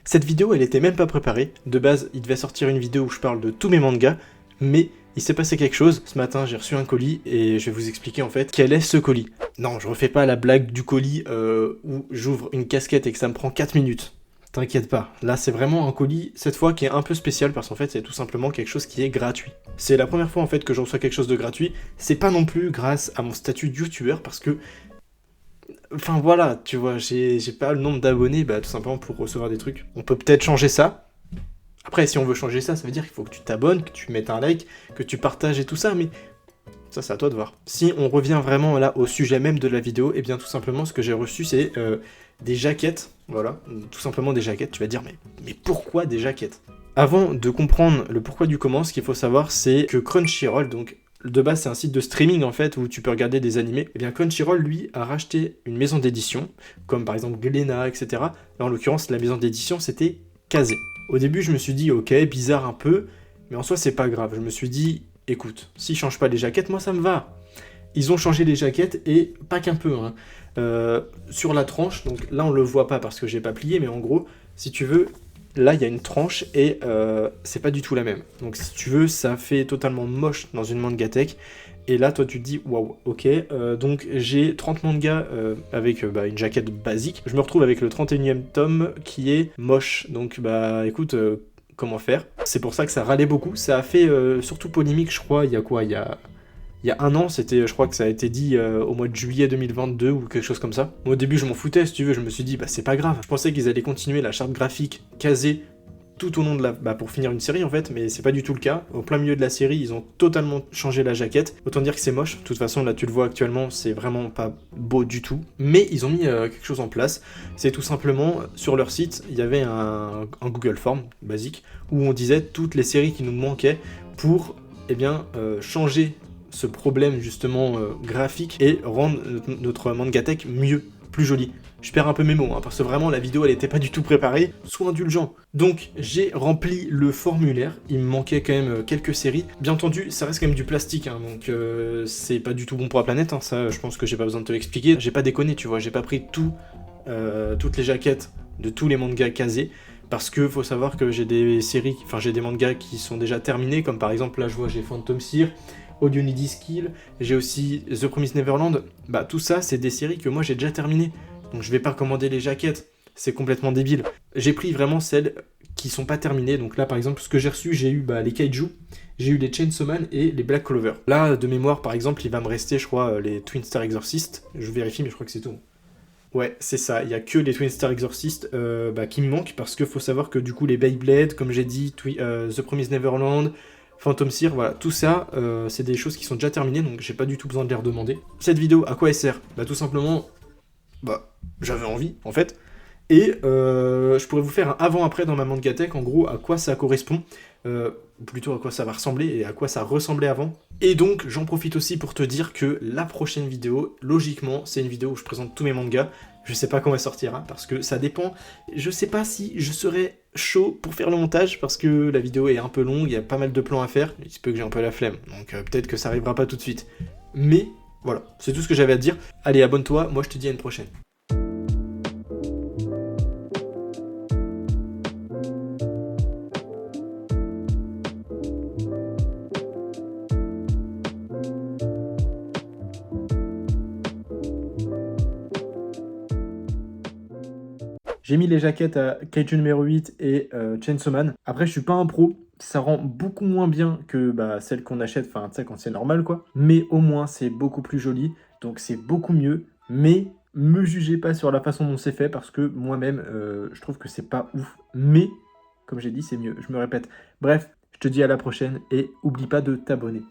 Cette vidéo, elle était même pas préparée. De base, il devait sortir une vidéo où je parle de tous mes mangas, mais il s'est passé quelque chose. Ce matin, j'ai reçu un colis et je vais vous expliquer en fait quel est ce colis. Non, je refais pas la blague du colis où j'ouvre une casquette et que ça me prend 4 minutes. T'inquiète pas, là c'est vraiment un colis, cette fois qui est un peu spécial parce qu'en fait c'est tout simplement quelque chose qui est gratuit. C'est la première fois en fait que je reçois quelque chose de gratuit, c'est pas non plus grâce à mon statut de youtubeur parce que... Enfin voilà, tu vois, j'ai pas le nombre d'abonnés, bah tout simplement pour recevoir des trucs. On peut peut-être changer ça. Après si on veut changer ça, ça veut dire qu'il faut que tu t'abonnes, que tu mettes un like, que tu partages et tout ça, mais... Ça, c'est à toi de voir. Si on revient vraiment là au sujet même de la vidéo, et bien tout simplement ce que j'ai reçu c'est des jaquettes, voilà, tout simplement des jaquettes. Tu vas dire mais pourquoi des jaquettes? Avant de comprendre le pourquoi du comment, ce qu'il faut savoir c'est que Crunchyroll, donc de base c'est un site de streaming en fait où tu peux regarder des animés, et bien Crunchyroll lui a racheté une maison d'édition, comme par exemple Glénat, etc. Là, en l'occurrence la maison d'édition c'était Kazé. Au début je me suis dit ok, bizarre un peu, mais en soi c'est pas grave, je me suis dit écoute, s'ils changent pas les jaquettes, moi ça me va. Ils ont changé les jaquettes et pas qu'un peu. Hein. Sur la tranche, donc là on le voit pas parce que j'ai pas plié, mais en gros, si tu veux, là il y a une tranche et c'est pas du tout la même. Donc si tu veux, ça fait totalement moche dans une mangatech. Et là, toi, tu te dis, waouh, ok, donc j'ai 30 mangas avec une jaquette basique. Je me retrouve avec le 31e tome qui est moche. Donc, bah écoute, comment faire? C'est pour ça que ça râlait beaucoup. Ça a fait surtout polémique, je crois, il y a quoi? Il y a un an, c'était, je crois que ça a été dit au mois de juillet 2022 ou quelque chose comme ça. Moi, au début, je m'en foutais, si tu veux, je me suis dit, bah c'est pas grave. Je pensais qu'ils allaient continuer la charte graphique casée tout au long de la... pour finir une série en fait, mais c'est pas du tout le cas. Au plein milieu de la série, ils ont totalement changé la jaquette. Autant dire que c'est moche. De toute façon, là tu le vois actuellement, c'est vraiment pas beau du tout. Mais ils ont mis quelque chose en place. C'est tout simplement, sur leur site, il y avait un Google Form basique, où on disait toutes les séries qui nous manquaient pour, changer ce problème justement graphique et rendre notre mangatech mieux, plus joli. Je perds un peu mes mots, hein, parce que vraiment la vidéo elle était pas du tout préparée, sois indulgent. Donc j'ai rempli le formulaire, il me manquait quand même quelques séries. Bien entendu, ça reste quand même du plastique, hein, donc c'est pas du tout bon pour la planète, hein, ça je pense que j'ai pas besoin de te l'expliquer. J'ai pas déconné, tu vois, j'ai pas pris toutes les jaquettes de tous les mangas casés, parce que faut savoir que j'ai des séries, enfin j'ai des mangas qui sont déjà terminés, comme par exemple là je vois j'ai Phantom Seer, All You Need Is Kill, j'ai aussi The Promised Neverland, bah tout ça c'est des séries que moi j'ai déjà terminées. Donc je vais pas commander les jaquettes, c'est complètement débile. J'ai pris vraiment celles qui sont pas terminées, donc là par exemple ce que j'ai reçu, j'ai eu les Kaiju, j'ai eu les Chainsaw Man et les Black Clover. Là de mémoire par exemple il va me rester je crois les Twin Star Exorcist, je vérifie mais je crois que c'est tout. Ouais, c'est ça, il y a que les Twin Star Exorcist qui me manquent parce que faut savoir que du coup les Beyblade, comme j'ai dit, The Promised Neverland, Phantom Seer, voilà, tout ça, c'est des choses qui sont déjà terminées, donc j'ai pas du tout besoin de les redemander. Cette vidéo, à quoi elle sert? Bah tout simplement, j'avais envie, en fait, et je pourrais vous faire un avant-après dans ma mangatech, en gros, à quoi ça correspond, plutôt à quoi ça va ressembler et à quoi ça ressemblait avant. Et donc, j'en profite aussi pour te dire que la prochaine vidéo, logiquement, c'est une vidéo où je présente tous mes mangas. Je sais pas quand elle sortira, parce que ça dépend. Je sais pas si je serai chaud pour faire le montage, parce que la vidéo est un peu longue, il y a pas mal de plans à faire, il se peut que j'ai un peu la flemme, donc peut-être que ça arrivera pas tout de suite. Mais, voilà, c'est tout ce que j'avais à te dire. Allez, abonne-toi, moi je te dis à une prochaine. J'ai mis les jaquettes à Kaiju numéro 8 et Chainsaw Man. Après, je suis pas un pro. Ça rend beaucoup moins bien que celles qu'on achète, enfin, tu sais, quand c'est normal, quoi. Mais au moins, c'est beaucoup plus joli. Donc, c'est beaucoup mieux. Mais me jugez pas sur la façon dont c'est fait parce que moi-même, je trouve que c'est pas ouf. Mais, comme j'ai dit, c'est mieux. Je me répète. Bref, je te dis à la prochaine et oublie pas de t'abonner.